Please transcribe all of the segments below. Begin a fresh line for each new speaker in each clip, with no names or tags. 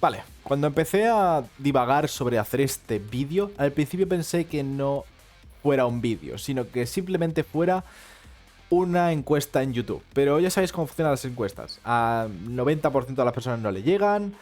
Vale, cuando empecé a divagar sobre hacer este vídeo, al principio pensé que no fuera un vídeo, sino que simplemente fuera una encuesta en YouTube. Pero ya sabéis cómo funcionan las encuestas. A 90% de las personas no le llegan,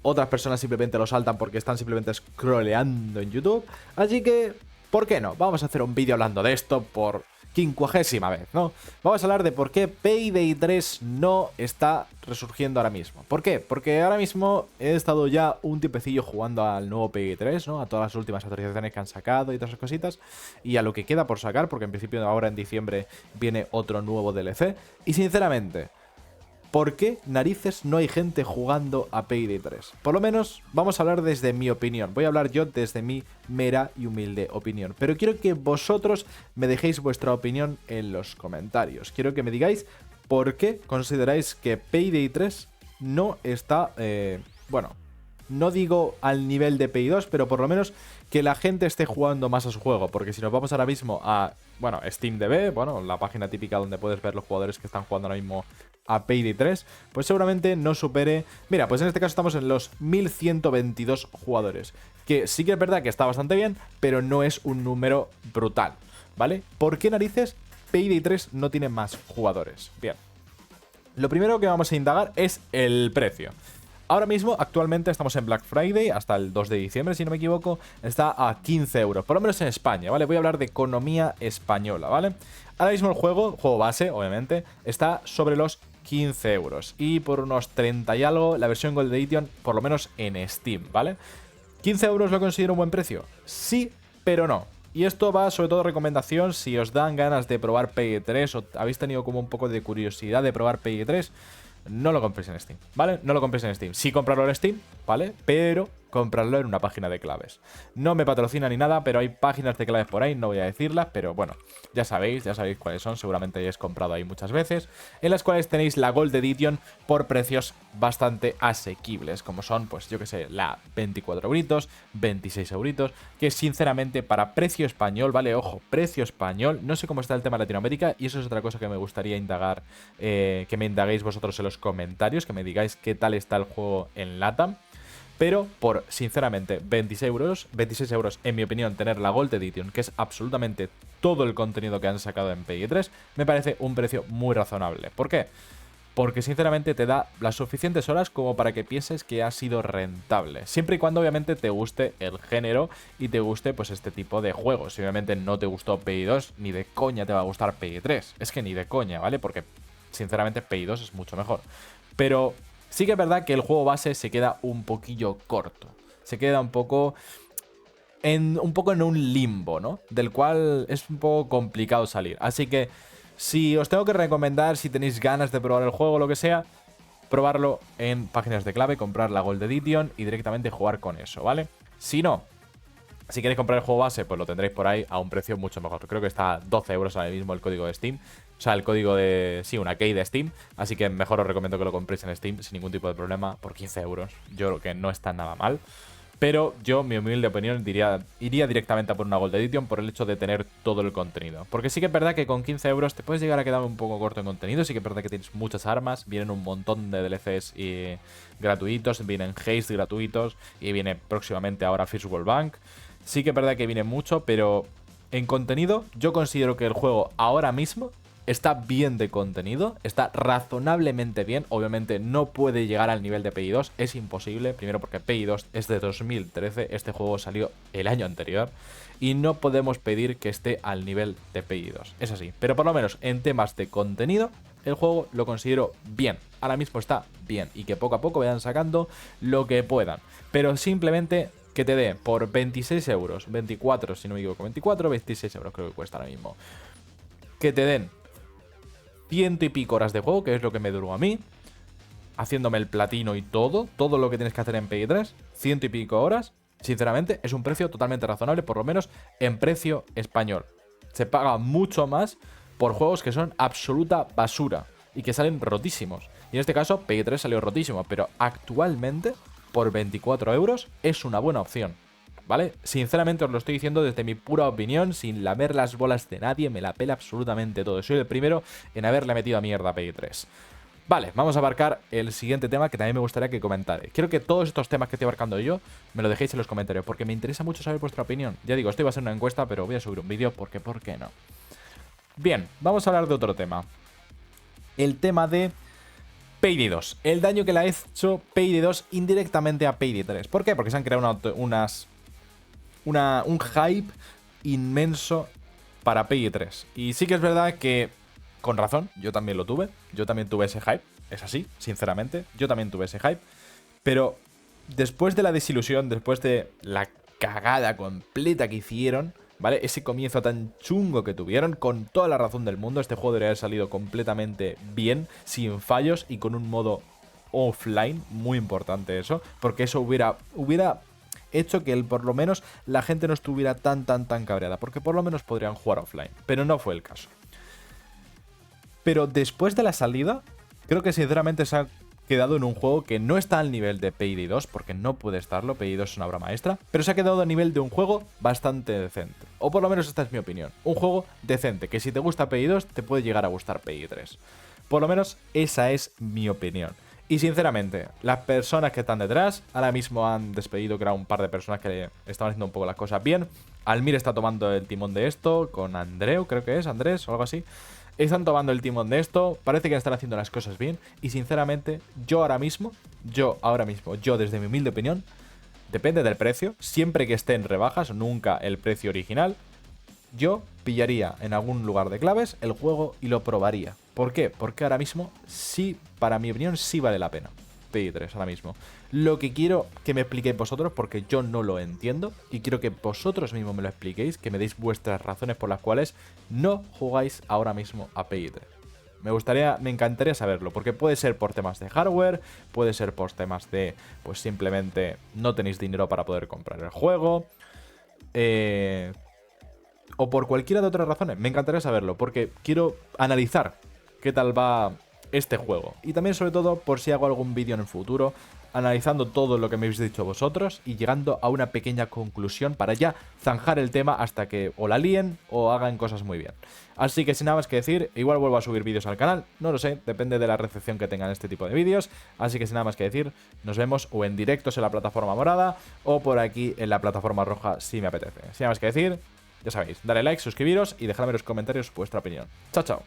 otras personas simplemente lo saltan porque están simplemente scrolleando en YouTube. Así que, ¿por qué no? Vamos a hacer un vídeo hablando de esto por 50ª vez, ¿no? Vamos a hablar de por qué Payday 3 no está resurgiendo ahora mismo. ¿Por qué? Porque ahora mismo he estado ya un tiempecillo jugando al nuevo Payday 3, ¿no? A todas las últimas actualizaciones que han sacado y todas esas cositas. Y a lo que queda por sacar, porque en principio ahora en diciembre viene otro nuevo DLC. Y sinceramente, ¿por qué narices no hay gente jugando a Payday 3? Por lo menos vamos a hablar desde mi opinión. Voy a hablar yo desde mi mera y humilde opinión. Pero quiero que vosotros me dejéis vuestra opinión en los comentarios. Quiero que me digáis por qué consideráis que Payday 3 no está, bueno, no digo al nivel de Payday 2, pero por lo menos que la gente esté jugando más a su juego. Porque si nos vamos ahora mismo a, bueno, SteamDB, bueno, la página típica donde puedes ver los jugadores que están jugando ahora mismo a Payday 3, pues seguramente no supere... Mira, pues en este caso estamos en los 1122 jugadores, que sí que es verdad que está bastante bien, pero no es un número brutal, ¿vale? ¿Por qué narices Payday 3 no tiene más jugadores? Bien, lo primero que vamos a indagar es el precio. Ahora mismo, actualmente estamos en Black Friday, hasta el 2 de diciembre, si no me equivoco, está a 15 euros, por lo menos en España, ¿vale? Voy a hablar de economía española, ¿vale? Ahora mismo el juego base, obviamente, está sobre los 15 euros. Y por unos 30 y algo, la versión Gold Edition, por lo menos en Steam, ¿vale? ¿15 euros lo considero un buen precio? Sí, pero no. Y esto va sobre todo recomendación si os dan ganas de probar Payday 3 o habéis tenido como un poco de curiosidad de probar Payday 3. No lo compréis en Steam, ¿vale? No lo compréis en Steam. Sí comprarlo en Steam, ¿vale? Pero comprarlo en una página de claves. No me patrocina ni nada, pero hay páginas de claves por ahí, no voy a decirlas, pero bueno, ya sabéis cuáles son, seguramente hayáis comprado ahí muchas veces, en las cuales tenéis la Gold Edition por precios bastante asequibles, como son, pues yo que sé, la 24 euritos, 26 euritos, que sinceramente para precio español, ¿vale? Ojo, precio español, no sé cómo está el tema de Latinoamérica, y eso es otra cosa que me gustaría indagar, que me indaguéis vosotros en los comentarios, que me digáis qué tal está el juego en LATAM. Pero por, sinceramente, 26 euros, en mi opinión, tener la Gold Edition, que es absolutamente todo el contenido que han sacado en Payday 3, me parece un precio muy razonable. ¿Por qué? Porque sinceramente te da las suficientes horas como para que pienses que ha sido rentable. Siempre y cuando obviamente te guste el género y te guste pues este tipo de juegos. Si obviamente no te gustó Payday 2, ni de coña te va a gustar Payday 3. Es que ni de coña, ¿vale? Porque sinceramente Payday 2 es mucho mejor. Pero sí que es verdad que el juego base se queda un poquillo corto. Se queda un poco en un limbo, ¿no? Del cual es un poco complicado salir. Así que si os tengo que recomendar, si tenéis ganas de probar el juego o lo que sea, probarlo en páginas de clave, comprar la Gold Edition y directamente jugar con eso, ¿vale? Si no, si queréis comprar el juego base, pues lo tendréis por ahí a un precio mucho mejor. Creo que está a 12 euros ahora mismo el código de Steam. O sea, el código de... sí, una key de Steam. Así que mejor os recomiendo que lo compréis en Steam sin ningún tipo de problema por 15 euros. Yo creo que no está nada mal. Pero yo, mi humilde opinión, iría directamente a por una Gold Edition por el hecho de tener todo el contenido. Porque sí que es verdad que con 15 euros te puedes llegar a quedar un poco corto en contenido. Sí que es verdad que tienes muchas armas, vienen un montón de DLCs gratuitos, vienen haste gratuitos y viene próximamente ahora First World Bank. Sí que es verdad que viene mucho, pero en contenido yo considero que el juego ahora mismo está bien de contenido, está razonablemente bien. Obviamente no puede llegar al nivel de Payday 2, es imposible. Primero porque Payday 2 es de 2013, este juego salió el año anterior y no podemos pedir que esté al nivel de Payday 2. Es así, pero por lo menos en temas de contenido el juego lo considero bien. Ahora mismo está bien y que poco a poco vayan sacando lo que puedan. Pero simplemente que te dé por 26 euros, 24 si no me equivoco, 24 26 euros creo que cuesta ahora mismo, que te den ciento y pico horas de juego, que es lo que me duró a mí, haciéndome el platino y todo lo que tienes que hacer en Payday 3, ciento y pico horas, sinceramente es un precio totalmente razonable, por lo menos en precio español. Se paga mucho más por juegos que son absoluta basura y que salen rotísimos. Y en este caso Payday 3 salió rotísimo, pero actualmente por 24 euros es una buena opción, ¿vale? Sinceramente os lo estoy diciendo desde mi pura opinión, sin lamer las bolas de nadie, me la pela absolutamente todo. Soy el primero en haberle metido a mierda a Payday 3. Vale, vamos a abarcar el siguiente tema que también me gustaría que comentarais. Quiero que todos estos temas que estoy abarcando yo me lo dejéis en los comentarios, porque me interesa mucho saber vuestra opinión. Ya digo, esto iba a ser una encuesta, pero voy a subir un vídeo porque, ¿por qué no? Bien, vamos a hablar de otro tema. El tema de Payday 2. El daño que le ha hecho Payday 2 indirectamente a Payday 3. ¿Por qué? Porque se han creado un hype inmenso para Payday 3. Y sí que es verdad que, con razón, yo también lo tuve. Yo también tuve ese hype. Es así, sinceramente. Yo también tuve ese hype. Pero después de la desilusión, después de la cagada completa que hicieron, ¿vale? Ese comienzo tan chungo que tuvieron, con toda la razón del mundo, este juego debería haber salido completamente bien, sin fallos y con un modo offline, muy importante eso, porque eso hubiera hecho que por lo menos la gente no estuviera tan cabreada, porque por lo menos podrían jugar offline, pero no fue el caso. Pero después de la salida, creo que sinceramente se ha quedado en un juego que no está al nivel de Payday 2, porque no puede estarlo, Payday 2 es una obra maestra, pero se ha quedado a nivel de un juego bastante decente. O por lo menos esta es mi opinión. Un juego decente, que si te gusta Payday 2, te puede llegar a gustar Payday 3. Por lo menos esa es mi opinión. Y sinceramente, las personas que están detrás, ahora mismo han despedido, creo, un par de personas que estaban haciendo un poco las cosas bien. Almir está tomando el timón de esto, con Andreu, creo que es, Andrés o algo así. Están tomando el timón de esto, parece que están haciendo las cosas bien. Y sinceramente, yo desde mi humilde opinión, depende del precio, siempre que esté en rebajas, nunca el precio original, yo pillaría en algún lugar de claves el juego y lo probaría. ¿Por qué? Porque ahora mismo sí, para mi opinión, sí vale la pena. Payday 3 ahora mismo. Lo que quiero que me expliquéis vosotros, porque yo no lo entiendo, y quiero que vosotros mismos me lo expliquéis, que me deis vuestras razones por las cuales no jugáis ahora mismo a Payday 3. Me encantaría saberlo, porque puede ser por temas de hardware, puede ser por temas de, pues simplemente no tenéis dinero para poder comprar el juego, o por cualquiera de otras razones. Me encantaría saberlo, porque quiero analizar qué tal va este juego. Y también, sobre todo, por si hago algún vídeo en el futuro, analizando todo lo que me habéis dicho vosotros y llegando a una pequeña conclusión para ya zanjar el tema hasta que o la líen o hagan cosas muy bien. Así que sin nada más que decir, igual vuelvo a subir vídeos al canal, no lo sé, depende de la recepción que tengan este tipo de vídeos. Así que sin nada más que decir, nos vemos o en directos en la plataforma morada o por aquí en la plataforma roja si me apetece. Sin nada más que decir, ya sabéis, dale like, suscribiros y dejadme en los comentarios vuestra opinión. Chao, chao.